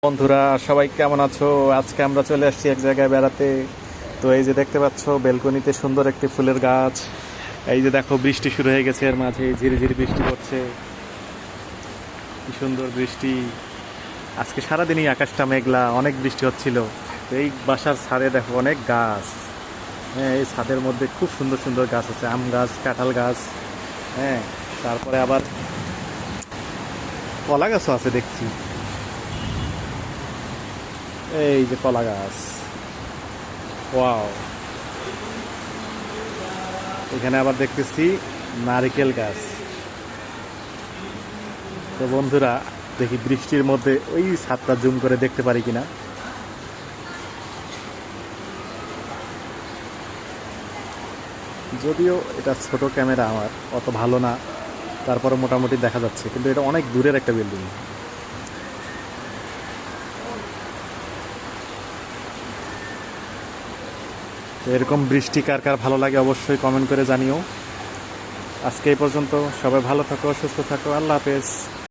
বন্ধুরা সবাই কেমন আছো? আজকে আমরা চলে আসছি এক জায়গায় বেড়াতে। তো এই যে দেখতে পাচ্ছ বেলকনিতে সুন্দর একটি ফুলের গাছ। এই যে দেখো বৃষ্টি শুরু হয়ে গেছে, এর মাঝে ঝিরি ঝিরি বৃষ্টি পড়ছে। কি সুন্দর বৃষ্টি! আজকে সারাদিনই আকাশটা মেঘলা, অনেক বৃষ্টি হচ্ছিল। তো এই বাসার ছাদে দেখো অনেক গাছ। হ্যাঁ, এই ছাদের মধ্যে খুব সুন্দর সুন্দর গাছ আছে, আম গাছ, কাঁঠাল গাছ। হ্যাঁ, তারপরে আবার কলা গাছও আছে দেখছি। এই যে কলা গাছ, ওয়াও! এখানে আবার দেখতেছি নারকেল গাছ। তো বন্ধুরা, দেখি বৃষ্টির মধ্যে ওই ছাদটা জুম করে দেখতে পারি কিনা। যদিও এটা ছোট ক্যামেরা, আমার অত ভালো না, তারপরে মোটামুটি দেখা যাচ্ছে, কিন্তু এটা অনেক দূরের একটা বিল্ডিং। তো এরকম বৃষ্টি কার কার ভালো লাগে অবশ্যই কমেন্ট করে জানিও। আজকে এই পর্যন্ত, সবাই ভালো থাকো, সুস্থ থাকো, আল্লাহ হাফেজ।